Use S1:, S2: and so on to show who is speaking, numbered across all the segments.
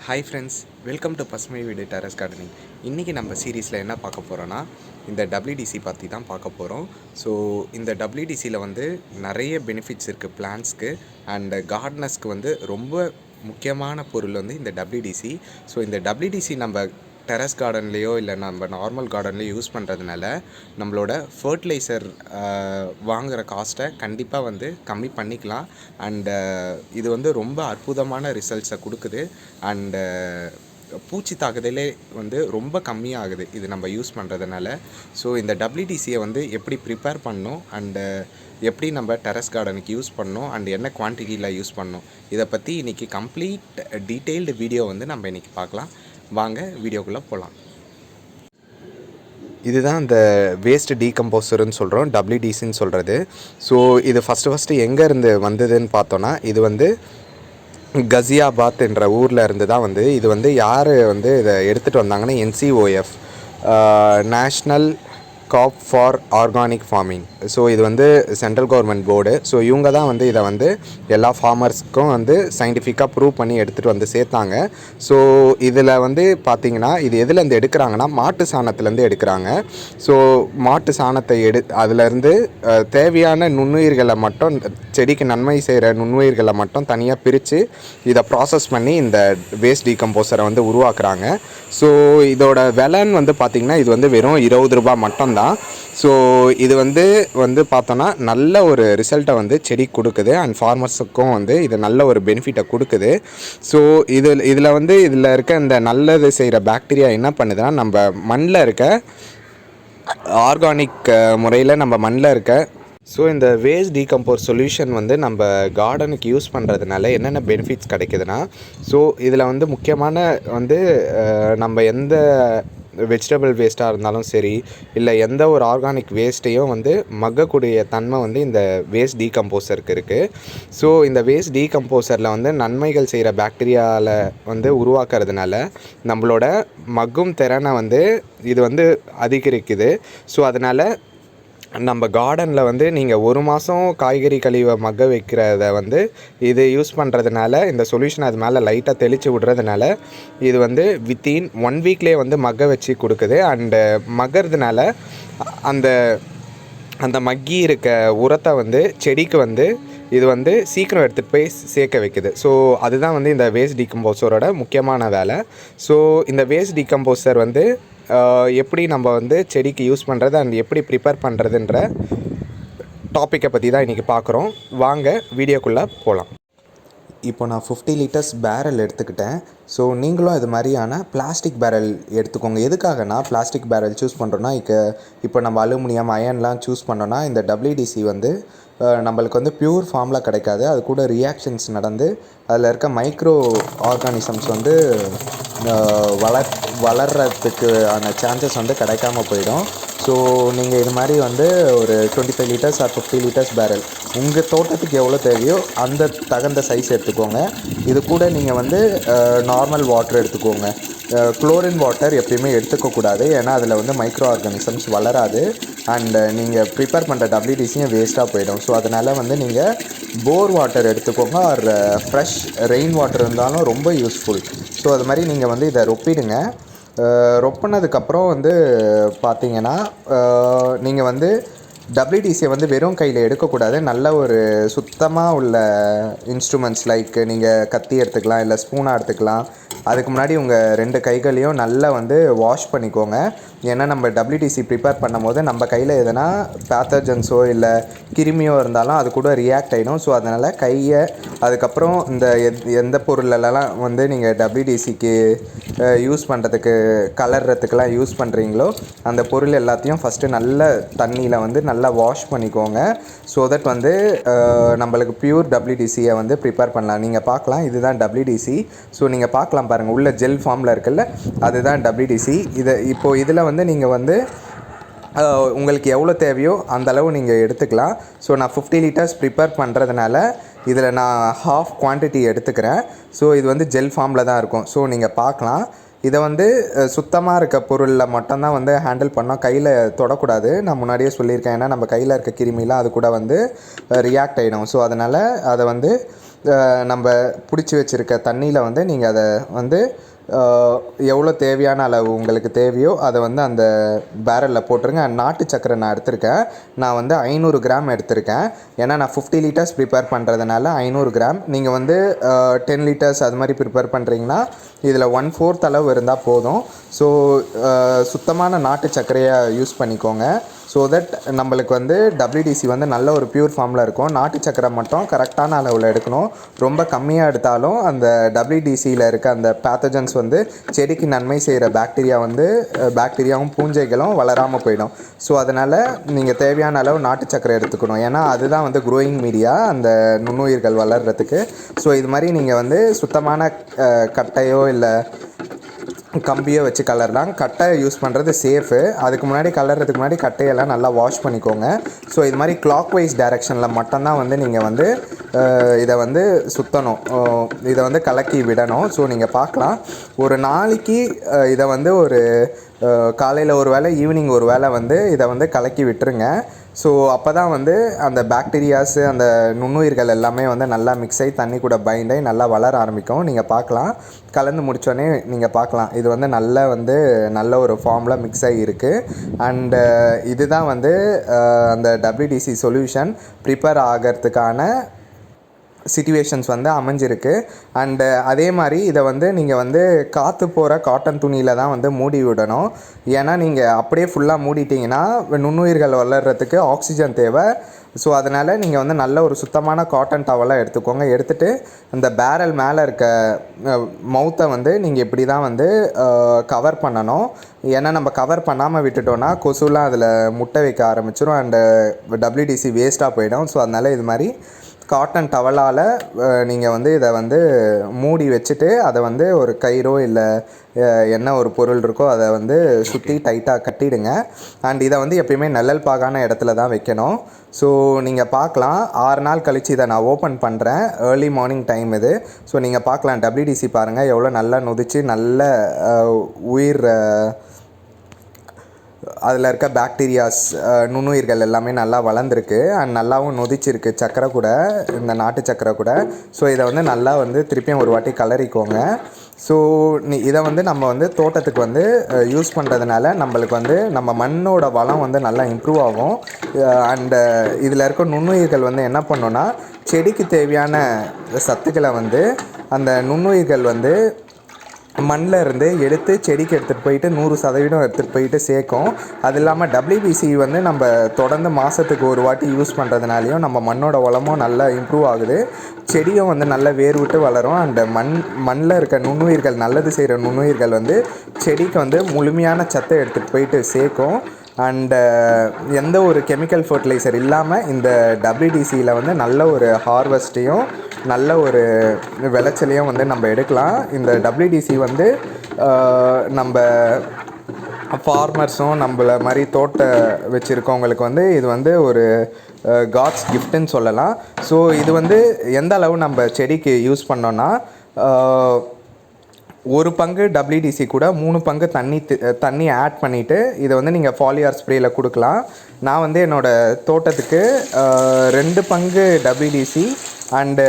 S1: Hi friends, welcome to பசுமை வீடு terrace gardening. இன்றைக்கி நம்ம சீரீஸில் என்ன பார்க்க போகிறோன்னா, இந்த டபிள்யூடிசி பற்றி தான் பார்க்க போகிறோம். ஸோ இந்த டபிள்யூடிசியில் வந்து நிறைய பெனிஃபிட்ஸ் இருக்குது பிளான்ட்ஸ்க்கு அண்ட் கார்டனர்ஸ்க்கு. வந்து ரொம்ப முக்கியமான பொருள் வந்து இந்த டபிள்யூடிசி. ஸோ இந்த டபிள்யூடிசி நம்ம டெரஸ் கார்டன்லேயோ இல்லை நம்ம நார்மல் கார்டன்லேயோ யூஸ் பண்ணுறதுனால நம்மளோட ஃபர்டிலைசர் வாங்குகிற காஸ்ட்டை கண்டிப்பாக வந்து கம்மி பண்ணிக்கலாம். அண்டு இது வந்து ரொம்ப அற்புதமான ரிசல்ட்ஸை கொடுக்குது. அண்டு பூச்சி தாக்குதலே வந்து ரொம்ப கம்மியாகுது இது நம்ம யூஸ் பண்ணுறதுனால. ஸோ இந்த டபிள்யூடிசியை வந்து எப்படி ப்ரிப்பேர் பண்ணணும் அண்டு எப்படி நம்ம டெரஸ் கார்டனுக்கு யூஸ் பண்ணணும் அண்ட் என்ன குவான்டிட்டியில் யூஸ் பண்ணணும், இதை பற்றி இன்றைக்கி கம்ப்ளீட் டீட்டெயில்டு வீடியோ வந்து நம்ம இன்றைக்கி பார்க்கலாம். வாங்க வீடியோக்குள்ளே போகலாம். இதுதான் இந்த வேஸ்ட் டீகம்போசர்னு சொல்கிறோம், டபிள்யூடிசின்னு சொல்கிறது. ஸோ இது ஃபஸ்ட்டு எங்கேருந்து வந்ததுன்னு பார்த்தோன்னா, இது வந்து கசியாபாத் என்ற ஊரில் இருந்து தான் வந்து இது வந்து யார் வந்து இதை எடுத்துகிட்டு வந்தாங்கன்னா NCOF, national cop for organic farming. So இது வந்து சென்ட்ரல் கவர்மெண்ட் போர்டு. ஸோ இவங்க தான் வந்து இதை வந்து எல்லா ஃபார்மர்ஸ்க்கும் வந்து சயின்டிஃபிக்காக ப்ரூவ் பண்ணி எடுத்துகிட்டு வந்து சேர்த்தாங்க. ஸோ இதில் வந்து பார்த்திங்கன்னா இது எதுலேருந்து எடுக்கிறாங்கன்னா மாட்டு சாணத்துலேருந்து எடுக்கிறாங்க. ஸோ மாட்டு சாணத்தை அதிலேருந்து தேவையான நுண்ணுயிர்களை மட்டும், செடிக்கு நன்மை செய்கிற நுண்ணுயிர்களை மட்டும் தனியாக பிரித்து இதை ப்ராசஸ் பண்ணி இந்த வேஸ்ட் டீகம்போசரை வந்து உருவாக்குறாங்க. ஸோ இதோட விலைன்னு வந்து பார்த்திங்கன்னா இது வந்து வெறும் 20 ரூபா மட்டும்தான். ஸோ இது வந்து பார்த்தோன்னா நல்ல ஒரு ரிசல்ட்டை வந்து செடி கொடுக்குது அண்ட் ஃபார்மர்ஸுக்கும் வந்து இது நல்ல ஒரு பெனிஃபிட்டை கொடுக்குது. ஸோ இதில் வந்து இதில் இருக்க இந்த நல்லது செய்கிற பாக்டீரியா என்ன பண்ணுதுன்னா, நம்ம மண்ணில் இருக்க ஆர்கானிக் முறையில் நம்ம மண்ணில் இருக்க ஸோ இந்த வேஸ்ட் டீகம்போஸ் சொல்யூஷன் வந்து நம்ம கார்டனுக்கு யூஸ் பண்ணுறதுனால என்னென்ன பெனிஃபிட்ஸ் கிடைக்குதுன்னா, ஸோ இதில் வந்து முக்கியமான வந்து நம்ம எந்த வெஜிடபிள் வேஸ்ட்டாக இருந்தாலும் சரி, இல்லை எந்த ஒரு ஆர்கானிக் வேஸ்ட்டையும் வந்து மக்கக்கூடிய தன்மை வந்து இந்த வேஸ்ட் டீகம்போசருக்கு இருக்குது. ஸோ இந்த வேஸ்ட் டீகம்போசரில் வந்து நன்மைகள் செய்கிற பாக்டீரியாவில் வந்து உருவாக்குறதுனால நம்மளோட மக்கும் திறனை வந்து இது வந்து அதிகரிக்குது. ஸோ அதனால் நம்ம கார்டனில் வந்து நீங்கள் 1 மாதம் காய்கறி கழிவை மக்க வைக்கிறத வந்து இது யூஸ் பண்ணுறதுனால, இந்த சொல்யூஷன் அது மேலே லைட்டாக தெளித்து விடுறதுனால இது வந்து வித்தின் 1 வீக்லேயே வந்து மக்க வச்சு கொடுக்குது. அண்டு மக்கறதுனால அந்த மக்கி இருக்க உரத்தை வந்து செடிக்கு வந்து இது வந்து சீக்கிரம் எடுத்துகிட்டு போய் சேர்க்க வைக்குது. ஸோ அதுதான் வந்து இந்த வேஸ்ட் டீகம்போசரோட முக்கியமான வேலை. ஸோ இந்த வேஸ்ட் டீகம்போசர் வந்து எப்படி நம்ம வந்து செடிக்கு யூஸ் பண்ணுறது அண்ட் எப்படி ப்ரிப்பேர் பண்ணுறதுன்ற டாப்பிக்கை பற்றி தான் இன்றைக்கி பார்க்குறோம். வாங்க வீடியோக்குள்ளே போகலாம். இப்போ நான் 50 லிட்டர்ஸ் பேரல் எடுத்துக்கிட்டேன். ஸோ நீங்களும் இது மாதிரியான பிளாஸ்டிக் பேரல் எடுத்துக்கோங்க. எதுக்காகனா பிளாஸ்டிக் பேரல் சூஸ் பண்ணுறோன்னா, இப்போ நம்ம அலுமினியம் அயன்லாம் சூஸ் பண்ணோன்னா இந்த டபிள்யூடிசி வந்து நம்மளுக்கு வந்து ப்யூர் ஃபார்மில் கிடைக்காது. அது கூட ரியாக்ஷன்ஸ் நடந்து அதில் இருக்க மைக்ரோ ஆர்கானிசம்ஸ் வந்து வளர்கிறதுக்கு ஆன சான்சஸ் வந்து கிடைக்காம போயிடும். ஸோ நீங்கள் இது மாதிரி வந்து ஒரு 25 லிட்டர்ஸ் ஆர் 50 லிட்டர்ஸ் பேரல் உங்கள் தோட்டத்துக்கு எவ்வளோ தேவையோ அந்த தகுந்த சைஸ் எடுத்துக்கோங்க. இது கூட நீங்கள் வந்து நார்மல் வாட்டர் எடுத்துக்கோங்க. குளோரின் வாட்டர் எப்பயுமே எடுத்துக்கக்கூடாது, ஏன்னா அதில் வந்து மைக்ரோ ஆர்கானிசம்ஸ் வளராது அண்டு நீங்கள் ப்ரிப்பேர் பண்ணுற டபிள்யூடிசியும் வேஸ்ட்டாக போயிடும். ஸோ அதனால் வந்து நீங்கள் போர் வாட்டர் எடுத்துக்கோங்க. ஆர் ஃப்ரெஷ் ரெயின் வாட்டர் இருந்தாலும் ரொம்ப யூஸ்ஃபுல். ஸோ அது மாதிரி நீங்கள் வந்து இதை ரொப்பிடுங்க. ரொப்பினதுக்கப்புறம் வந்து பார்த்தீங்கன்னா நீங்கள் வந்து டபிள்யூடிசியை வந்து வெறும் கையில் எடுக்கக்கூடாது. நல்ல ஒரு சுத்தமாக உள்ள இன்ஸ்ட்ருமெண்ட்ஸ் லைக் நீங்கள் கத்தி எடுத்துக்கலாம், இல்லை ஸ்பூனாக எடுத்துக்கலாம். அதுக்கு முன்னாடி உங்கள் 2 கைகளையும் நல்லா வந்து வாஷ் பண்ணிக்கோங்க. ஏன்னா நம்ம டபிள்யூடிசி ப்ரிப்பேர் பண்ணும் போது நம்ம கையில் எதனா பேத்தஜன்ஸோ இல்லை கிருமியோ இருந்தாலும் அது கூட ரியாக்ட் ஆகிடும். ஸோ அதனால் கையை, அதுக்கப்புறம் இந்த எந்த பொருளெல்லாம் வந்து நீங்கள் டபிள்யூடிசிக்கு யூஸ் பண்ணுறதுக்கு கலர்றதுக்கெலாம் யூஸ் பண்ணுறீங்களோ அந்த பொருள் எல்லாத்தையும் ஃபஸ்ட்டு நல்ல தண்ணியில் வந்து நல்லா வாஷ் பண்ணிக்கோங்க. ஸோ தட் வந்து நம்மளுக்கு ப்யூர் டபிள்யூடிசியை வந்து ப்ரிப்பேர் பண்ணலாம். நீங்கள் பார்க்கலாம், இதுதான் டபிள்யூடிசி. ஸோ நீங்கள் பார்க்கலாம் பாருங்கள், உள்ள ஜெல் ஃபார்மில் இருக்குல்ல, அதுதான் டபிள்யூடிசி. இப்போது இதில் வந்து நீங்கள் வந்து உங்களுக்கு எவ்வளோ தேவையோ அந்தளவு நீங்கள் எடுத்துக்கலாம். ஸோ நான் 50 லிட்டர்ஸ் ப்ரிப்பேர் பண்ணுறதுனால இதில் நான் ஹாஃப் குவான்டிட்டி எடுத்துக்கிறேன். ஸோ இது வந்து ஜெல் ஃபார்மில் தான் இருக்கும். ஸோ நீங்கள் பார்க்கலாம், இதை வந்து சுத்தமாக இருக்க பொருளில் மட்டும்தான் வந்து ஹேண்டில் பண்ணோம், கையில் தொடக்கூடாது. நான் முன்னாடியே சொல்லியிருக்கேன், ஏன்னா நம்ம கையில் இருக்க கிருமிலாம் அது கூட வந்து ரியாக்ட் ஆகிடும். ஸோ அதனால் அதை வந்து நம்ம பிடிச்சி வச்சுருக்க தண்ணியில் வந்து நீங்கள் அதை வந்து எவ்வளோ தேவையான அளவு உங்களுக்கு தேவையோ அதை வந்து அந்த பேரலில் போட்டுருங்க. நாட்டு சக்கரை நான் எடுத்திருக்கேன். நான் வந்து 500 கிராம் எடுத்திருக்கேன். ஏன்னா நான் 50 லிட்டர்ஸ் ப்ரிப்பேர் பண்ணுறதுனால 500 கிராம். நீங்கள் வந்து 10 லிட்டர்ஸ் அது மாதிரி ப்ரிப்பேர் பண்ணுறீங்கன்னா இதில் 1/4 அளவு இருந்தால் போதும். ஸோ சுத்தமான நாட்டு சர்க்கரையை யூஸ் பண்ணிக்கோங்க. ஸோ தட் நம்மளுக்கு வந்து WDC வந்து நல்ல ஒரு பியூர் ஃபார்மில் இருக்கும். நாட்டு சக்கரை மட்டும் கரெக்டான அளவில் எடுக்கணும். ரொம்ப கம்மியாக எடுத்தாலும் அந்த WDCயில் இருக்க அந்த பேத்தஜன்ஸ் வந்து செடிக்கு நன்மை செய்கிற பாக்டீரியாவும் பூஞ்சைகளும் வளராமல் போயிடும். ஸோ அதனால் நீங்கள் தேவையான அளவு நாட்டு சக்கரை எடுத்துக்கணும். ஏன்னா அதுதான் வந்து க்ரோயிங் மீடியா அந்த நுண்ணுயிர்கள் வளர்கிறதுக்கு. ஸோ இது மாதிரி நீங்கள் வந்து சுத்தமான கட்டையோ இல்லை கம்பியோ வச்சு கலரலாம். கட்டை யூஸ் பண்ணுறது சேஃபு. அதுக்கு முன்னாடி கலர்றதுக்கு முன்னாடி கட்டையெல்லாம் நல்லா வாஷ் பண்ணிக்கோங்க. ஸோ இது மாதிரி கிளாக் வைஸ் டைரெக்ஷனில் மட்டும்தான் வந்து நீங்கள் வந்து இதை வந்து சுற்றணும், இதை வந்து கலக்கி விடணும். ஸோ நீங்கள் பார்க்கலாம், ஒரு நாளைக்கு இதை வந்து ஒரு காலையில் ஒரு வேளை ஈவினிங் ஒரு வேளை வந்து இதை வந்து கலக்கி விட்டுருங்க. ஸோ அப்போ தான் வந்து அந்த பாக்டீரியாஸு அந்த நுண்ணுயிர்கள் எல்லாமே வந்து நல்லா மிக்ஸ் ஆகி தண்ணி கூட பைண்ட் ஆகி நல்லா வளர ஆரம்பிக்கும். நீங்கள் பார்க்கலாம், கலந்து முடித்தோடனே நீங்கள் பார்க்கலாம் இது வந்து நல்ல ஒரு ஃபார்மில் மிக்ஸ் ஆகி இருக்குது. அண்டு இதுதான் வந்து அந்த WDC சொல்யூஷன் ப்ரிப்பேர் ஆகிறதுக்கான சிச்சுவேஷன்ஸ் வந்து அமைஞ்சிருக்கு. அண்டு அதே மாதிரி இதை வந்து நீங்கள் வந்து காற்று போகிற காட்டன் துணியில் தான் வந்து மூடி விடணும். ஏன்னா நீங்கள் அப்படியே ஃபுல்லாக மூடிட்டிங்கன்னா நுண்ணுயிர்கள் வளர்கிறதுக்கு ஆக்சிஜன் தேவை. ஸோ அதனால் நீங்கள் வந்து நல்ல ஒரு சுத்தமான காட்டன் டவலாக எடுத்துக்கோங்க. எடுத்துகிட்டு அந்த பேரல் மேலே இருக்க மவுத்தை வந்து நீங்கள் இப்படி தான் வந்து கவர் பண்ணணும். ஏன்னா நம்ம கவர் பண்ணாமல் விட்டுட்டோன்னா கொசுலாம் அதில் முட்டை வைக்க ஆரம்பிச்சிடும் அண்டு WDC வேஸ்ட்டாக போயிடும். ஸோ அதனால் இது மாதிரி காட்டன் டவலால் நீங்கள் வந்து இதை வந்து மூடி வச்சுட்டு அதை வந்து ஒரு கயிறோ இல்லை என்ன ஒரு பொருள் இருக்கோ அதை வந்து சுற்றி டைட்டாக கட்டிடுங்க. அண்ட் இதை வந்து எப்பயுமே நிழல் பாகான இடத்துல தான் வைக்கணும். ஸோ நீங்கள் பார்க்கலாம், 6 நாள் கழித்து இதை நான் ஓப்பன் பண்ணுறேன். ஏர்லி மார்னிங் டைம் இது. ஸோ நீங்கள் பார்க்கலாம், WDC பாருங்கள் எவ்வளோ நல்லா நொதிச்சு நல்ல உயிர் அதில் இருக்க பாக்டீரியாஸ் நுண்ணுயிர்கள் எல்லாமே நல்லா வளர்ந்துருக்கு அண்ட் நல்லாவும் நொதிச்சிருக்கு சக்கரை கூட, இந்த நாட்டு சக்கரை கூட. ஸோ இதை வந்து நல்லா வந்து திருப்பியும் ஒரு வாட்டி கலரிக்கோங்க. ஸோ இதை வந்து நம்ம வந்து தோட்டத்துக்கு வந்து யூஸ் பண்ணுறதுனால நம்மளுக்கு வந்து நம்ம மண்ணோட வளம் வந்து நல்லா இம்ப்ரூவ் ஆகும். அண்டு இதில் இருக்க நுண்ணுயிர்கள் வந்து என்ன பண்ணோன்னா செடிக்கு தேவையான சத்துக்களை வந்து அந்த நுண்ணுயிர்கள் வந்து மண்ணில் இருந்து எடுத்து செடிக்கு எடுத்துகிட்டு போயிட்டு 100% எடுத்துகிட்டு போயிட்டு சேர்க்கும். அது இல்லாமல் WBC வந்து நம்ம தொடர்ந்து மாதத்துக்கு ஒரு வாட்டி யூஸ் பண்ணுறதுனாலையும் நம்ம மண்ணோட வளமும் நல்லா இம்ப்ரூவ் ஆகுது. செடியும் வந்து நல்லா வேர் விட்டு வளரும். அண்ட் மண்ணில் இருக்க நுண்ணுயிர்கள், நல்லது செய்கிற நுண்ணுயிர்கள் வந்து செடிக்கு வந்து முழுமையான சத்தை எடுத்துகிட்டு போயிட்டு சேர்க்கும். அண்டு எந்த ஒரு கெமிக்கல் ஃபர்டிலைசர் இல்லாமல் இந்த WDCயில் வந்து நல்ல ஒரு ஹார்வெஸ்ட்டையும் நல்ல ஒரு விளைச்சலையும் வந்து நம்ம எடுக்கலாம். இந்த WDC வந்து நம்ம ஃபார்மர்ஸும் நம்மள மாதிரி வச்சுருக்கவங்களுக்கு வந்து இது வந்து ஒரு காட்ஸ் கிஃப்ட்டுன்னு சொல்லலாம். ஸோ இது வந்து எந்த அளவு நம்ம செடிக்கு யூஸ் பண்ணோன்னா 1 பங்கு WDC கூட 3 பங்கு தண்ணி ஆட் பண்ணிவிட்டு இதை வந்து நீங்கள் ஃபாலியார் ஸ்ப்ரேயில் கொடுக்கலாம். நான் வந்து என்னோடய தோட்டத்துக்கு 2 பங்கு WDC அண்டு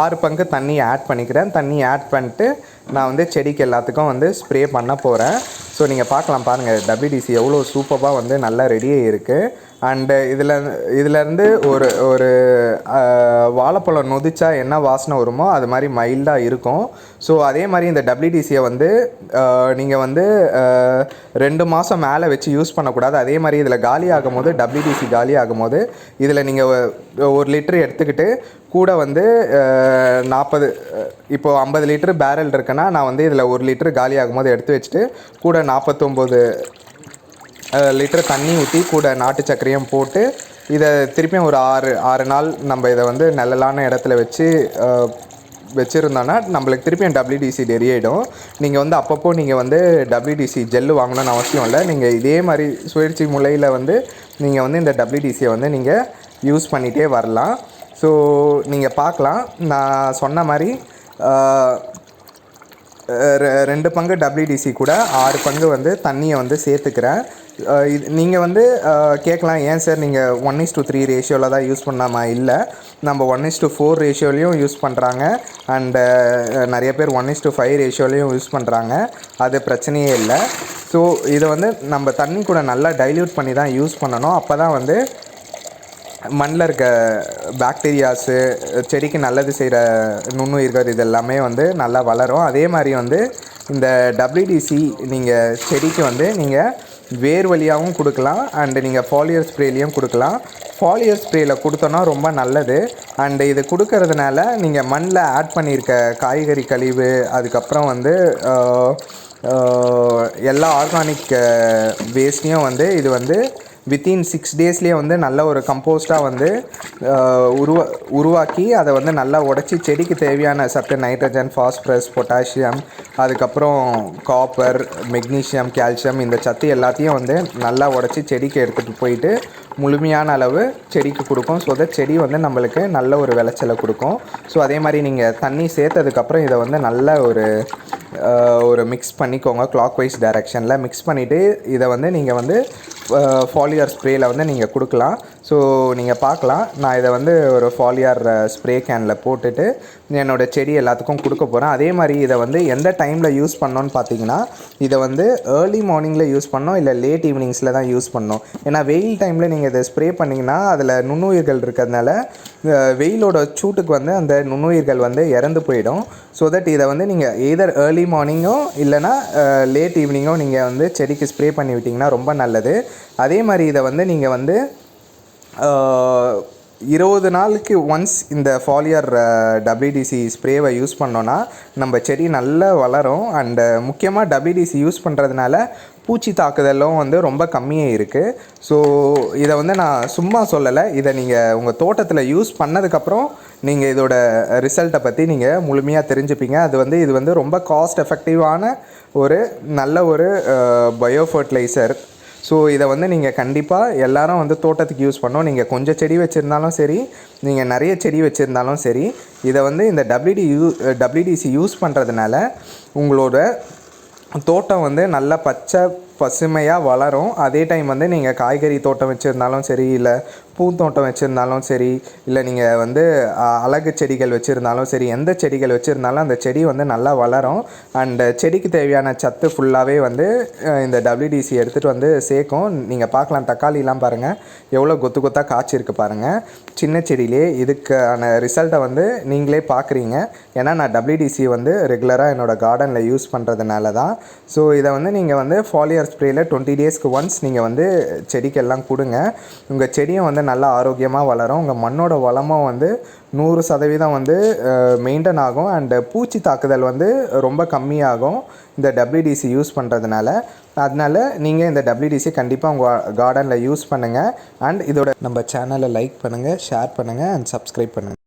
S1: 6 பங்கு தண்ணி ஆட் பண்ணிக்கிறேன். தண்ணி ஆட் பண்ணிட்டு நான் வந்து செடிக்கு எல்லாத்துக்கும் வந்து ஸ்ப்ரே பண்ண போகிறேன். ஸோ நீங்கள் பார்க்கலாம், பாருங்கள் WDC எவ்வளோ சூப்பராக வந்து நல்லா ரெடியாக இருக்குது. அண்டு இதிலேருந்து ஒரு வாழைப்பழம் நொதிச்சா என்ன வாசனை வருமோ அது மாதிரி மைல்டாக இருக்கும். ஸோ அதே மாதிரி இந்த WDCயை வந்து நீங்கள் வந்து 2 மாதம் மேலே வச்சு யூஸ் பண்ணக்கூடாது. அதே மாதிரி இதில் காலி ஆகும் போது WDC காலி ஆகும் போது இதில் நீங்கள் 1 லிட்டர் எடுத்துக்கிட்டு கூட வந்து 40 இப்போது 50 லிட்டர் பேரல் இருக்குன்னா நான் வந்து இதில் 1 லிட்டர் காலி ஆகும்போது எடுத்து வச்சுட்டு கூட 49 லிட்டர் தண்ணி ஊற்றி கூட நாட்டு சர்க்கரையும் போட்டு இதை திருப்பியும் ஒரு 6 நாள் நம்ம இதை வந்து நிழலான இடத்துல வச்சுருந்தோன்னா நம்மளுக்கு திருப்பியும் WDC டெரியாயிடும். நீங்கள் வந்து அப்பப்போ நீங்கள் வந்து WDC ஜெல்லு வாங்கணும்னு அவசியம் இல்லை. நீங்கள் இதே மாதிரி சுழற்சி முறையில் வந்து நீங்கள் வந்து இந்த WDCயை வந்து நீங்கள் யூஸ் பண்ணிகிட்டே வரலாம். ஸோ நீங்கள் பார்க்கலாம், நான் சொன்ன மாதிரி 2 பங்கு WDC கூட 6 பங்கு வந்து தண்ணியை வந்து சேர்த்துக்கிறேன். இது நீங்கள் வந்து கேட்கலாம், ஏன் சார் நீங்கள் 1:3 ரேஷியோவில் தான் யூஸ் பண்ணாமா? இல்லை, நம்ம 1:4 ரேஷியோலையும் யூஸ் பண்ணுறாங்க, அண்டு நிறைய பேர் 1:5 ரேஷியோலையும் யூஸ் பண்ணுறாங்க. அது பிரச்சனையே இல்லை. ஸோ இதை வந்து நம்ம தண்ணி கூட நல்லா டைல்யூட் பண்ணி தான் யூஸ் பண்ணணும். அப்போ தான் வந்து மண்ணில் இருக்க பாக்டீரியாஸு, செடிக்கு நல்லது செய்கிற நுண்ணுயிர்கள் இது எல்லாமே வந்து நல்லா வளரும். அதே மாதிரி வந்து இந்த WDC நீங்கள் செடிக்கு வந்து நீங்கள் வேர் வழியாகவும் கொடுக்கலாம், அண்டு நீங்கள் ஃபாலியர் ஸ்ப்ரேலையும் கொடுக்கலாம். ஃபாலியர் ஸ்ப்ரேயில் கொடுத்தோன்னா ரொம்ப நல்லது. அண்டு இது கொடுக்கறதுனால நீங்கள் மண்ணில் ஆட் பண்ணியிருக்க காய்கறி கழிவு, அதுக்கப்புறம் வந்து எல்லா ஆர்கானிக் வேஸ்ட்டையும் வந்து இது வந்து வித்தின் 6 டேஸ்லேயே வந்து நல்ல ஒரு கம்போஸ்ட்டாக வந்து உருவாக்கி அதை வந்து நல்லா உடச்சி செடிக்கு தேவையான சத்து, நைட்ரஜன், ஃபாஸ்பரஸ், பொட்டாசியம், அதுக்கப்புறம் காப்பர், மெக்னீஷியம், கால்சியம், இந்த சத்து எல்லாத்தையும் வந்து நல்லா உடச்சி செடிக்கு எடுத்துகிட்டு போயிட்டு முழுமையான அளவு செடிக்கு கொடுக்கும். ஸோ தட் செடி வந்து நம்மளுக்கு நல்ல ஒரு விளைச்சலை கொடுக்கும். ஸோ அதே மாதிரி நீங்கள் தண்ணி சேர்த்ததுக்கப்புறம் இதை வந்து நல்ல ஒரு மிக்ஸ் பண்ணிக்கோங்க. கிளாக் வைஸ் டைரெக்ஷனில் மிக்ஸ் பண்ணிவிட்டு இதை வந்து நீங்கள் வந்து ஃபாலியர் ஸ்ப்ரேயில் வந்து நீங்கள் கொடுக்கலாம். ஸோ நீங்கள் பார்க்கலாம், நான் இதை வந்து ஒரு ஃபாலியர் ஸ்ப்ரே கேனில் போட்டுட்டு என்னோடய செடி எல்லாத்துக்கும் கொடுக்க போகிறேன். அதே மாதிரி இதை வந்து எந்த டைமில் யூஸ் பண்ணோன்னு பார்த்தீங்கன்னா, இதை வந்து ஏர்லி மார்னிங்கில் யூஸ் பண்ணோம், இல்லை லேட் ஈவினிங்ஸில் தான் யூஸ் பண்ணோம். ஏன்னா வெயில் டைமில் நீங்கள் இதை ஸ்ப்ரே பண்ணிங்கன்னா அதில் நுண்ணுயிர்கள் இருக்கிறதுனால வெயிலோட சூட்டுக்கு வந்து அந்த நுண்ணுயிர்கள் வந்து இறந்து போயிடும். ஸோ தட் இதை வந்து நீங்கள் எய்தர் ஏர்லி மார்னிங்கோ இல்லைனா லேட் ஈவினிங்கோ நீங்கள் வந்து செடிக்கு ஸ்ப்ரே பண்ணி விட்டிங்கன்னா ரொம்ப நல்லது. அதே மாதிரி இதை வந்து நீங்கள் வந்து 20 நாளுக்கு ஒன்ஸ் இந்த ஃபாலியர் WDC ஸ்ப்ரேவை யூஸ் பண்ணோன்னா நம்ம செடி நல்லா வளரும். அண்டு முக்கியமாக WDC யூஸ் பண்ணுறதுனால பூச்சி தாக்குதலும் வந்து ரொம்ப கம்மியாக இருக்குது. ஸோ இதை வந்து நான் சும்மா சொல்லலை, இதை நீங்கள் உங்கள் தோட்டத்தில் யூஸ் பண்ணதுக்கப்புறம் நீங்கள் இதோட ரிசல்ட்டை பற்றி நீங்கள் முழுமையாக தெரிஞ்சுப்பீங்க. இது வந்து ரொம்ப காஸ்ட் எஃபெக்டிவான ஒரு நல்ல ஒரு பயோஃபர்டிலைசர். ஸோ இதை வந்து நீங்கள் கண்டிப்பாக எல்லாரும் வந்து தோட்டத்துக்கு யூஸ் பண்ணோம். நீங்கள் கொஞ்சம் செடி வச்சுருந்தாலும் சரி, நீங்கள் நிறைய செடி வச்சுருந்தாலும் சரி, இதை வந்து இந்த WDC யூஸ் பண்ணுறதுனால உங்களோட தோட்டம் வந்து நல்லா பச்சை பசுமையாக வளரும். அதே டைம் வந்து நீங்கள் காய்கறி தோட்டம் வச்சுருந்தாலும் சரி, இல்லை பூந்தோட்டம் வச்சுருந்தாலும் சரி, இல்லை நீங்கள் வந்து அழகு செடிகள் வச்சுருந்தாலும் சரி, எந்த செடிகள் வச்சுருந்தாலும் அந்த செடி வந்து நல்லா வளரும். அண்டு செடிக்கு தேவையான சத்து ஃபுல்லாகவே வந்து இந்த WDC எடுத்துகிட்டு வந்து சேர்க்கும். நீங்கள் பார்க்கலாம், தக்காளிலாம் பாருங்கள் எவ்வளோ கொத்து கொத்தாக காய்ச்சிருக்கு பாருங்கள். சின்ன செடியிலே இதுக்கான ரிசல்ட்டை வந்து நீங்களே பார்க்குறீங்க. ஏன்னா நான் WDC வந்து ரெகுலராக என்னோடய கார்டனில் யூஸ் பண்ணுறதுனால தான். ஸோ இதை வந்து நீங்கள் வந்து ஃபாலியர் ஸ்ப்ரேயில் 20 டேஸ்க்கு ஒன்ஸ் நீங்கள் வந்து செடிக்கெல்லாம் கொடுங்க. உங்கள் செடியும் வந்து நல்லா ஆரோக்கியமாக வளரும். உங்கள் மண்ணோட வளமும் வந்து 100% வந்து மெயின்டைன் ஆகும். அண்டு பூச்சி தாக்குதல் வந்து ரொம்ப கம்மியாகும் இந்த WDC யூஸ் பண்ணுறதுனால. அதனால் நீங்கள் இந்த WDC கண்டிப்பாக உங்கள் கார்டனில் யூஸ் பண்ணுங்கள். அண்ட் இதோட நம்ம சேனலை லைக் பண்ணுங்கள், ஷேர் பண்ணுங்கள் அண்ட் சப்ஸ்கிரைப் பண்ணுங்கள்.